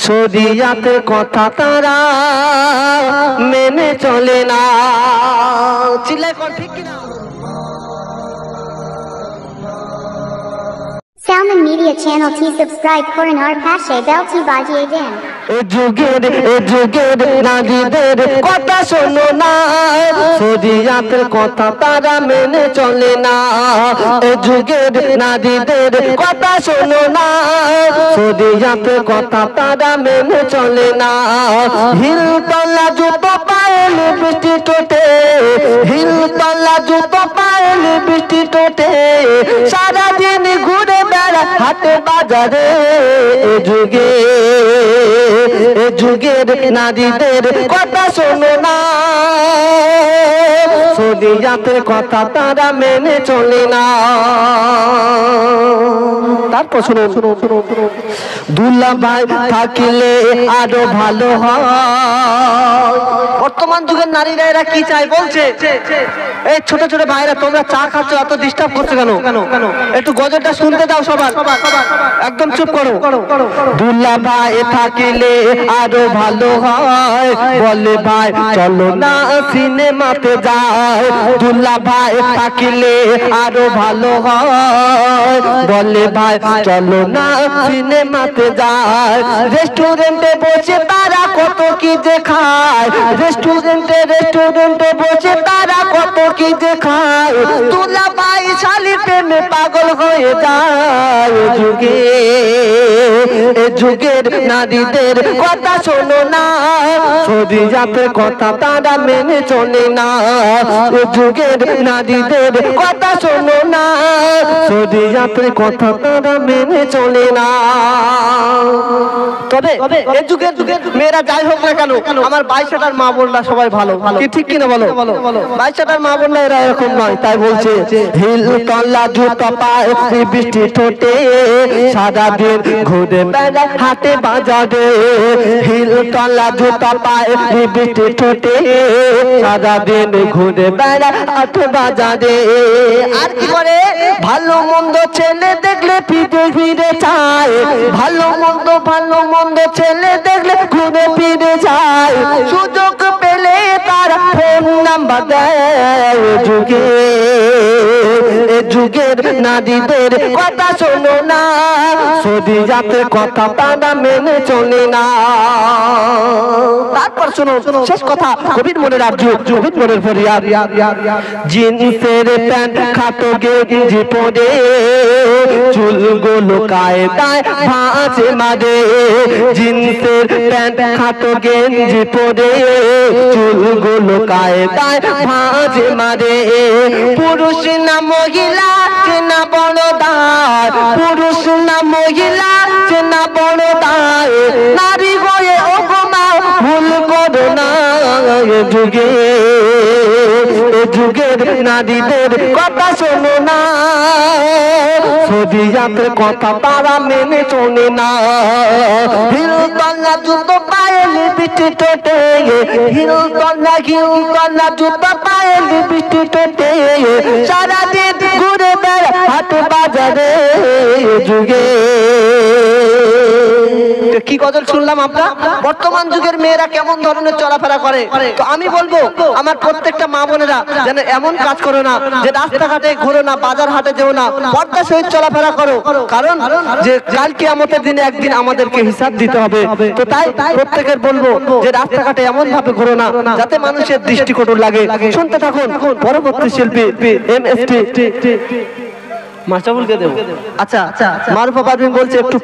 শরিয়াতের কথা তারা মেনে চলে না। চিল্লায় কোন ঠিক কিনা? Salman Media Channel T subscribe Koran আর পাশে বেলটি বাজিয়ে দেন। এ যুগের নারীদের কথা শোনো না, শরিয়াতের কথা তারা মেনে চলে না। এ যুগের নারীদের কথা শোনো না, শরিয়াতের কথা তারা মেনে চলে না। হিলতলা জুতো পায়েল বৃষ্টি টোটে, হিলতলা জুতো পায়েল বৃষ্টি টোটে, সারাদিন ঘুরে বেড়া হাটে বাজারে। এ যুগের নারীদের কথা শোনো না, শরিয়াতের কথা তারা মেনে চলে না। তারপর শুনো, দুলাভাই থাকিলে আরো ভালো হয়। বর্তমান যুগের নারীরা এরা কি চায় বলছে, এই ছোট ছোট ভাইরা তোমরা চা খাচ্ছ, এত ডিস্টার্ব করছো কেন? একটু গজলটা শুনতে দাও সবার, একদম চুপ করো। দুলাভাই থাকিলে আরো ভালো হয়, বলে ভাই চলো না সিনেমাতে যাই। দুলাভাই থাকিলে আরো ভালো হয়, বলে ভাই চলো না সিনেমাতে যাই। রেস্টুরেন্টে বসে তারা কত কি যে খায়, রেস্টুরেন্টে বসে তারা কত কি যে খায়। দুলাভাই শালি প্রেমে পাগল হয়ে যায়। এ যুগের নারীদের কথা শোনো না, শরিয়াতের কথা তারা মেনে চলে না। এ যুগের নারীদের কথা শোনো না, শরিয়াতের কথা তারা মেনে চলে না। তবে এ যুগের মেয়েরা যাই হোক না কেন, আমার বাইশটার মা বোনরা সবাই ভালো, কি ঠিক কিনা বলো? বাইশটার মা বোনরা এরা এরকম নয়। তাই বলছে হিলতলা জুতো পায়ে বৃষ্টি ঠোঁটে, সারাদিন ঘুরে বেড়া হাটে বাজারে। হিলতলা জুতো পায়ে বৃষ্টি ঠোঁটে, সারাদিন ঘুরে বেড়া হাটে বাজারে। আর কি করে? ভালো মন্দ ছেলে দেখলে ফিরে ফিরে চায়, ভালো মন্দ ছেলে দেখলে ঘুরে ফিরে যায়। সুযোগ পেলে তারা ফোন নাম্বার দেয়। এ যুগের নারীদের কথা শোনো না, শরিয়াতের কথা তারা মেনে চলে না। তারপর শোনো শেষ কথা, কবির মনের আরজু, কবির মনের ফরিয়াদ। জিন্সের প্যান্ট খাটো গেঞ্জি পরে, চুলগুলো কায়দায় ভাঁজে মারে। জিন্সের প্যান্ট খাটো গেঞ্জি পরে, চুলগুলো কায়দায় ভাঁজে মারে। পুরুষ না মহিলা চেনা বড় দায়, পুরুষ না মহিলা চেনা বড় দায়। নারী হয়ে ওগমা ভুল করো না। এ যুগের নারীদের কথা শোনো না, শরিয়াতের কথা তারা মেনে চলে না। হিলতলা জুতো পায়েল বৃষ্টি ঠোঁটে, হিলতলা জুতো পায়েল বৃষ্টি ঠোঁটে, সারাদিন ঘুরে বেড়া হাট বাজারে। কি গজল শুনলাম আমরা? বর্তমান যুগের মেয়েরা কেমন ধরনের চলাফেরা করে। তো আমি বলবো আমার প্রত্যেকটা মা বোনেরা যেন এমন কাজ করো না যে রাস্তাঘাটে ঘুরো না, বাজার হাটে যেও না, পর্দা সহিত চলাফেরা করো। কারণ যে কাল কিয়ামতের দিনে একদিন আমাদেরকে হিসাব দিতে হবে। তো তাই প্রত্যেকের বলবো যে রাস্তাঘাটে এমন ভাবে ঘুরো না যাতে মানুষের দৃষ্টিকটু লাগে। শুনতে থাকুন পরবর্তী শিল্পী MST মাস্টারবুলকে দেব। আচ্ছা মারুফা পারভিন বলছে একটু